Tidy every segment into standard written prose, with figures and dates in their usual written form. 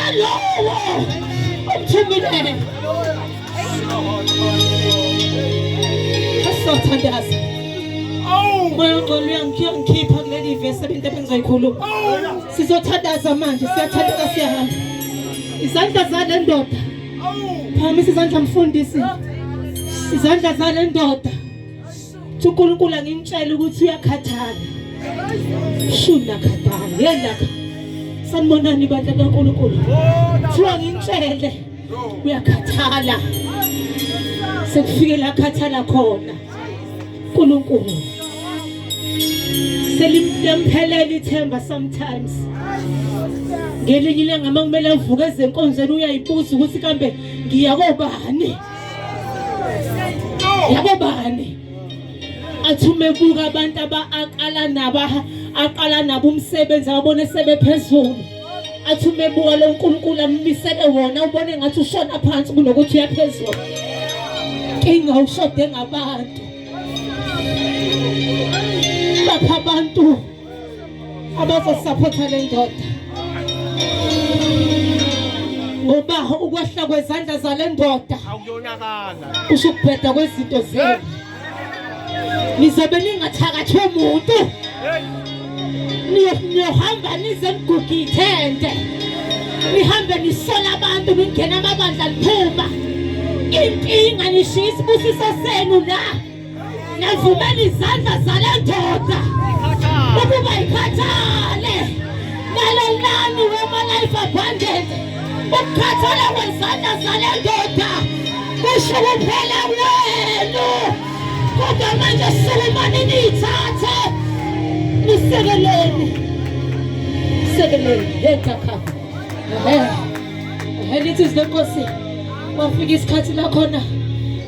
yalowo umthumile. Asothandaza. Moya ngqondo uyangikhipha kuleli verse into ebengizoyikhuluma. Sizothandaza manje, siyathandaza siyahamba. Izandla zale ndoda. Phamisa izandla mfundisi. Izandla zale ndoda. uNkulunkulu angimtshela ukuthi uyakhathala. Shuna khathala. Yena sanibonani bandla kaNkulunkulu. Thiwa ngimtshele uyakhathala. Sekufike la khathala khona. uNkulunkulu selimphelelela ithemba sometimes. Ngelinye ilanga kumele avuke ezenkonzweni uyayibuza ukuthi kambe ngiya kobani? Yabo bani? Athume buka abantu aqala nabo umsebenzi abone sebephezulu. Athume buka lo uNkulunkulu ammisele wona ubone ngathi ushona phansi kunokuthi uyaphezulu. Kinga ushode ngabantu. Lapha abantu abazosupporta le ndoda. Ngoba ukwehla kwezandla zale ndoda awuyonakala. Usukubheda kwezinto zenu. Nizobe ningathakathwe umuntu. Niyohamba nize mgugithende. Nihambe nisola abantu ningena amabandla liphuma. Inkinga nishisa isibusiso senu la. Navumela izandla zale ndoda. Ukuba ikhathale. Nalalani wema life abundant. Ukukhathala kwezandla zale ndoda. Kusho kuphela wenu. Kodwa manje Solomon nithathe. Nisekeleni. Sekeleni. Yekakha. Lithi izinkosi. Wafika isikhathi la khona.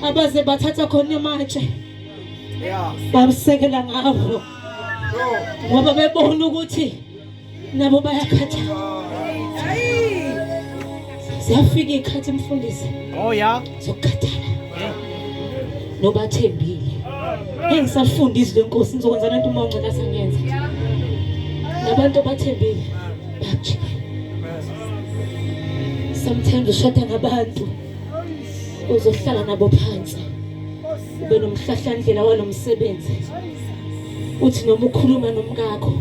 Abaze bathatha khona manje. Bamsekela ngawo. Ngoba bebona ukuthi nabo bayakhathala. Siyafika ikhathi mfundisi. Oh ya. Sokukhathala. Nobathembile. Engisafundisa lenkosi ngizokwenza lento uma ungcela sangenza. Nabantu abathembile bajike. Sometimes ushoda ngabantu. Uzohlala nabo phansi. Ube nomhlahlandlela walomsebenzi. Uthi noma ukhuluma nomkakho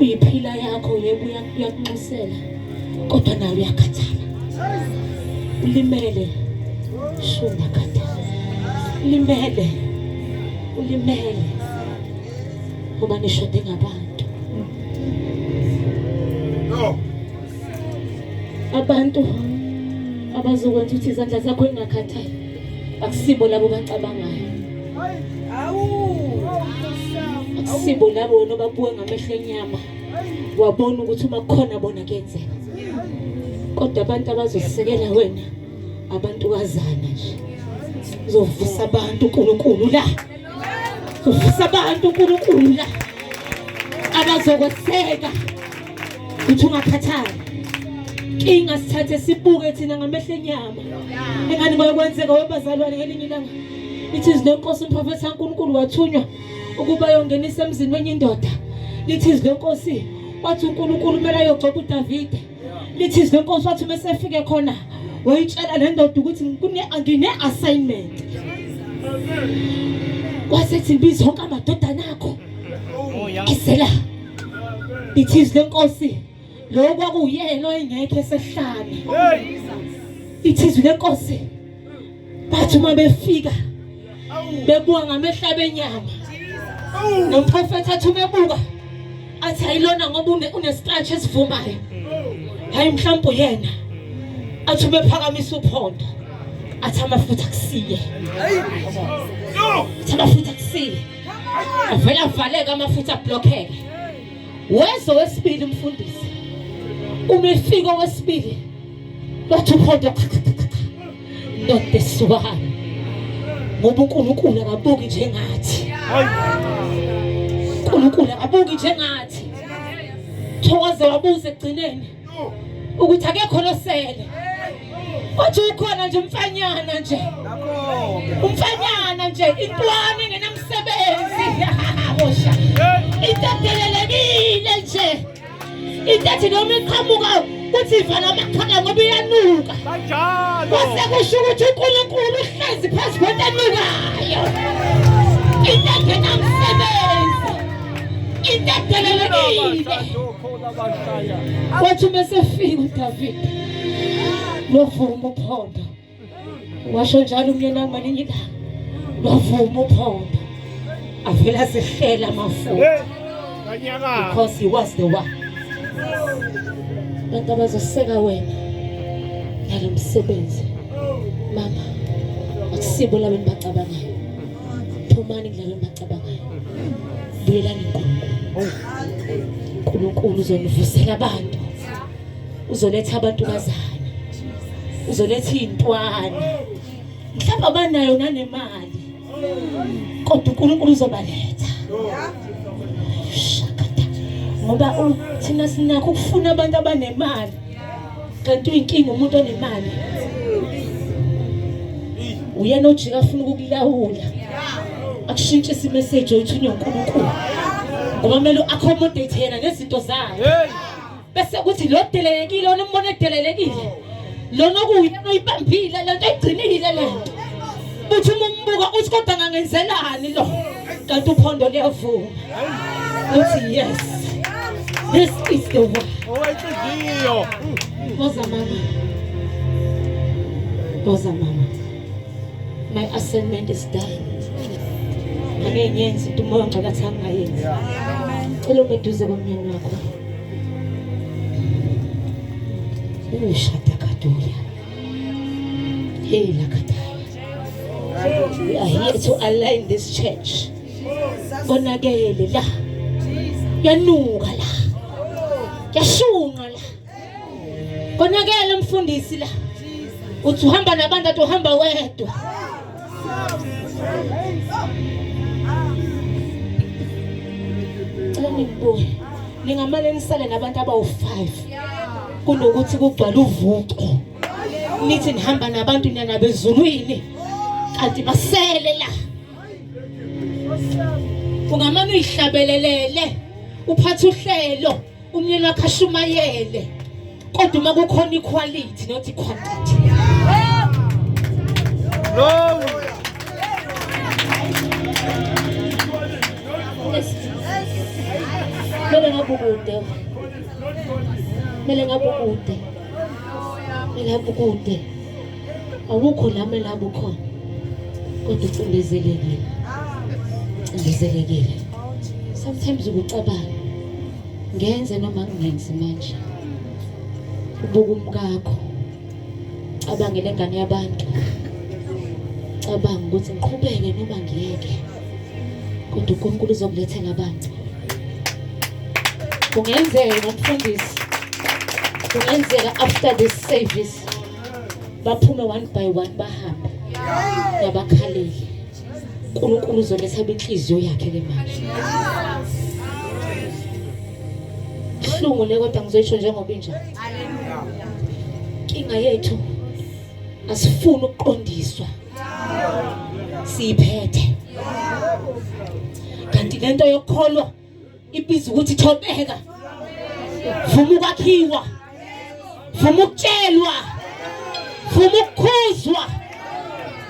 uyiphila yakho yebo uyakunxusela kodwa nawe uyakhathala. Ulimele shunda khathala. Ulimele ngoba nishode ngabantu. Abantu abazokwenza ukuthi izandla zakho ingakhathali akusibo labo bacabangayo. Akusibo labo nobabuke ngamehlo enyama wabona ukuthi uma kukhona bona kuyenzeka. Kodwa abantu abazosekela wena abantu kazana nje. Uzovusa abantu uNkulunkulu la. Uzovusa abantu uNkulunkulu la. Abazokweseka ukuthi ungakhathali. Kinga sithathe sibuke thina ngamehlo enyama. Engani bayokwenzeka webazalwane ngelinye ilanga. Lithi izinkosi uMprofeti kaNkulunkulu wathunywa ukuba yongenisa emzini wenye indoda. Lithi izinkosi wathi uNkulunkulu kumele ayogcoba uDavide. Lithi izinkosi wathi mesefike khona wayitshela le ndoda ukuthi ngine assignment. Wasethi mbiza zonke amadodana akho. Isela. Lithi izinkosi lo kwakuyena oyengekho esehlane. Lithi izinkosi bathi uma befika bebuka ngamehlo abenyama. Nomprofeti athi umebuka athi ayilona ngoba une-scratch esivumayo. Hayi mhlawumbe yena athi ubephakamisa uphondo athi amafutha kusiye. Athi amafutha kusiye. Avela valeka amafutha ablockeke. Wezo wesibili mfundisi. Umefika wesibili. Bathi uphondo not this one. Ngoba uNkulunkulu akabuki njengathi. uNkulunkulu akabuki njengathi. Thokoze wabuza egcineni ukuthi akekho losele. Wathi ukhona nje umfanyana nje. Umfanyana nje intwana engenamsebenzi. Bosha. Itadelelekile nje. Itathi noma iqhamuka uthi sivala amakhala ngoba iyanuka. Bese kusho ukuthi uNkulunkulu uhlezi phezu kwento enukayo. Into engenamsebenzi. Into edelelekile. Wathi mesefika uDavid lovuma uphondo. Washo njalo umyeni wami malinye ilanga. Lovuma uphondo. Avela sehlela amafutha. Because he was the one. Bantu abazoseka wena nalo msebenzi. Mama, akusibo labo engibacabangayo. Phumani ngalo engibacabangayo. Buyelani kuNkulunkulu. uNkulunkulu uzonivusela abantu. Uzoletha abantu bazana. Uzoletha izintwana. Mhlawumbe abanayo nanemali. Kodwa uNkulunkulu uzobaletha. Ngoba thina sinakho ukufuna abantu abanemali. Kanti uyinkinga umuntu onemali. Uyena ojika afuna ukukulawula. Akushintshise imessage oyithunywa uNkulunkulu. Ngoba kumele accommodate yena nezinto zakhe. Bese kuthi lo delelekile wona umbona edelelekile. Lona kuyena oyibambile lento egcinile lento. Uthi umbuka uthi kodwa ngangenzelani lo. Kanti uphondo liyavuma. Uthi yes. This is the one. Boza mama. Boza mama. My assignment is done. Angenyenzi into umoya ngcakathi angayenzi. Cela umeduze komnyeni wakho. Ushada kaduya. Hey lakataya. We are here to align this church. Konakele la. Yanuka la. Yashunga la. Konakele mfundisi la. Uthi uhamba nabantu athi uhamba wedwa. Ngibuye ningamale nisale nabantu abawu5 kunokuthi kugcwala uvuqo. Nithi nihamba nabantu nyana bezulwini kanti basele la. Ungamane uyihlabelelele uphathe uhlelo umyeni wakhe ashumayele kodwa uma kukhona equality not quantity. No. Mele ngabukude. Mele ngabukude. Mele ngabukude. Awukho la mele abukhona. Kodwa ucindezelekile. Cindezelekile. Sometimes ukucabanga. Ngenze noma ngingenzi manje. Ubuka umkakho. Cabangele ingane yabantu. Cabanga ukuthi ngiqhubeke noma ngiyeke. Kodwa uNkulunkulu uzokulethela abantu. Kungenzeka mfundisi. Kungenzeka after this service baphume one by one bahambe. Yabakhaleli. uNkulunkulu uzoletha inhliziyo yakhe ke manje. Hlungule kodwa ngizoyisho njengoba injalo. Inkinga yethu asifuni ukuqondiswa. Siphethe. Kanti lento yokukholwa ibiza ukuthi thobeka. Vuma ukwakhiwa. Vuma ukutshelwa. Vuma ukukhuzwa.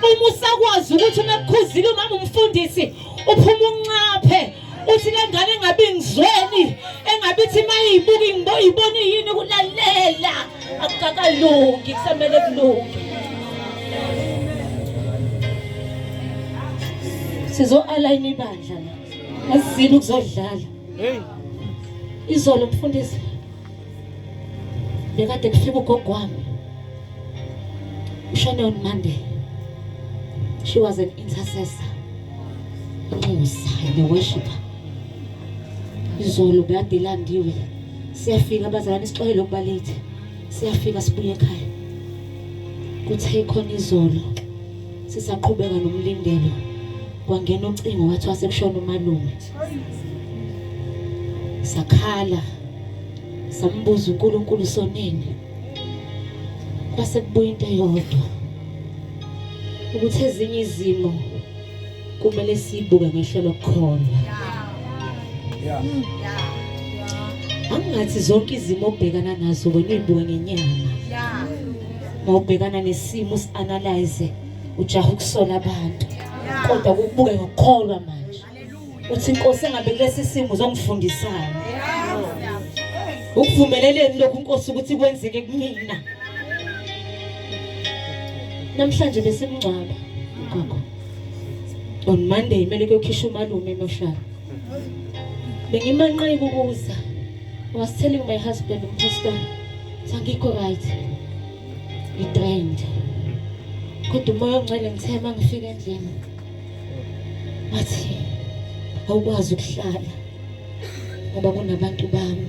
Uma usakwazi ukuthi umekukhuzile umama umfundisi uphuma unqaphe. Uthi le ngane engabe ngizweni engabithi mayibuka ngibona yini ukulalela akukakalungi kusamele kulunge. Sizo align ibandla la. Asizile ukuzodlala. Hey. Izolo mfundisi. Bekade kufika ugogo wami. Ushane on Monday. She was an intercessor. A worshiper. Izolo beyadelandiwe. Siyafika abazalwane sixoxe lokubalethe. Siyafika sibuye ekhaya. Kuthe khona izolo. Sisaqhubeka nomlindelo. Kwangena ucingo wathi wasekushona umalume. Sakhala. Sambuza uNkulunkulu sonene. Kwase kubuya into eyodwa. Ukuthi ezinye izimo kumele sibuke ngehlelo lokukholwa. Angathi zonke izimo obhekana nazo wena uyibuke ngenyama. Mawubhekana nesimo usianalyze ujaha ukusola abantu. Kodwa kubuke ngokukholwa manje. Uthi Nkosi engabe kulesi simo uzongifundisana. Ukuvumeleleni lokhu Nkosi ukuthi kwenzeke kumina. Namhlanje besimngcwaba gogo. On Monday kumele kuyokhishwa umalume emoshana. Bengimanqika ukuza. I was telling my husband, Pastor, sangikho right. Ngidrained. Kodwa umoya ongcwele ngithe mangifika endlini. Wathi awukwazi ukuhlala. Ngoba kunabantu bami.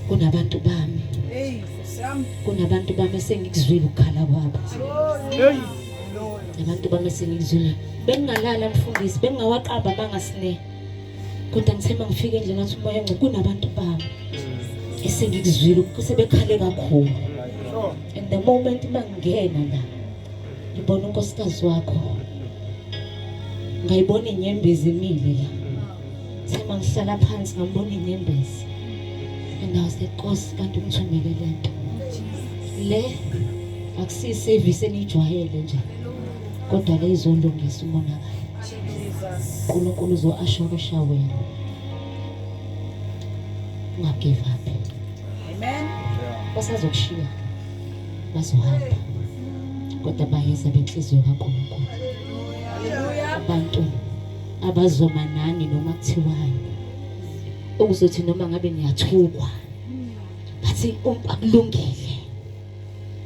Kunabantu bami. Kunabantu bami esengikuzwile ukukhala kwabo. Abantu bami esengikuzwile. Bengingalala mfundisi, bengingawaqamba bangasine. Kodwa ngithe mangifika endlini ngathi umoya ongcwele kunabantu bami. Esengikuzwile sebekhale kakhulu. And the moment mangena la ngibona unkosikazi wakho. Ngayibona inyembezi emile la. Sema ngihlala phansi ngambona inyembezi. And I was like, Nkosi kanti ungithumele lento. Le akusiyi service enijwayele nje. Kodwa le izolungisa umonakalo. uNkulunkulu uzo-assurisha wena. Ungagive up. Amen. Basazokushiya. Bazohamba. Kodwa bayeza benhliziyo kaNkulunkulu. Abantu abazoma nani noma kuthiwani. Ukuzothi noma ngabe niyathukwa. Bathi akulungile.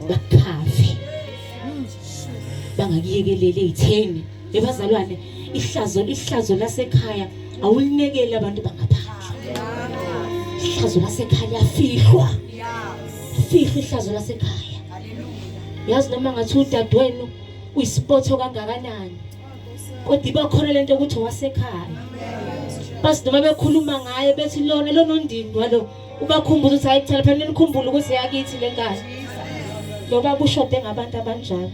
Bakhafi. Bangakuyekelele ezitheni. Ebazalwane ihlazo lasekhaya awulinekele abantu bangaphandle. Ihlazo lasekhaya liyafihlwa. Fihla ihlazo lasekhaya. Yazi noma ngathi udadewenu uyisipotho kangakanani. Kodwa ibakhona lento ukuthi wasekhaya. Basi noma bekhuluma ngaye bethi lona ondindwa lo ubakhumbuza ukuthi ayithala phela nikhumbule ukuthi yakithi lenkani. Loba bushode ngabantu abanjalo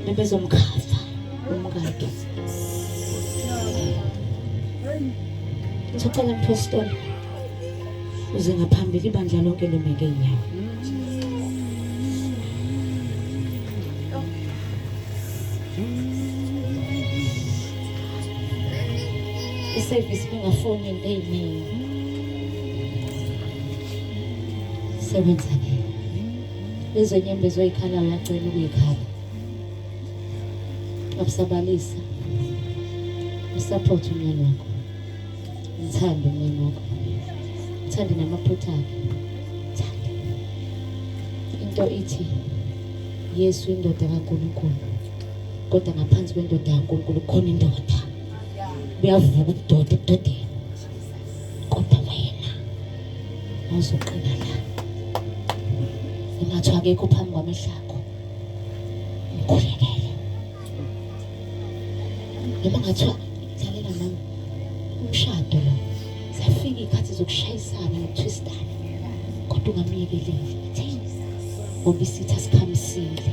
bebezomkhafa umkakhe. Ngicela mpostoli uze ngaphambili ibandla lonke lemeke inyawo. Service bengafoni into eyiningi. Sebenza ke. Lezo nyembezo oyikhala uyacela ukuyikhala. Akusabalisa. Usupport umyeni wakho. Ngithanda umyeni wakho. Ngithanda namaphutha akhe. Ngithanda. Into ithi Yesu indoda kaNkulunkulu. Kodwa ngaphansi kwendoda kaNkulunkulu khona indoda. Buyavuka ubudoda ebudodeni. Kodwa wena awuzoqina la. Ungathi akekho phambi kwamehlo akho. Ngikhulekele. Noma ngathiwa dlalela nami umshado lo. Safika ikhathi zokushayisana nokuthwistana. Kodwa ungamyekeleli. Ngoba isitha sikhamisile.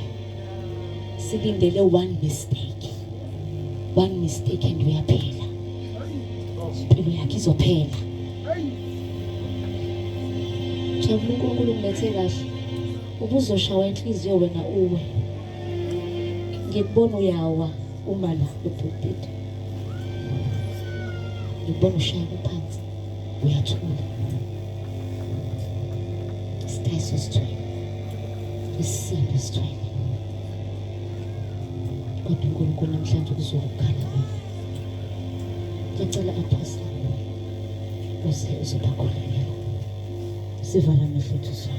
Silindele one mistake. One mistake and uyaphela. Impilo yakhe izophela. Jabula uNkulunkulu ungilethe kahle. Ubuzoshawa inhliziyo wena uwe. Ngikubona uyawa uma la ebhubhidi. Ngikubona ushaya phansi. Uyathula. Stress is trying. Isimo is trying. Kodwa uNkulunkulu namhlanje kuzokukhala. Ngicela apostle uze uzobakhulekela. Sivala amehlo ethu.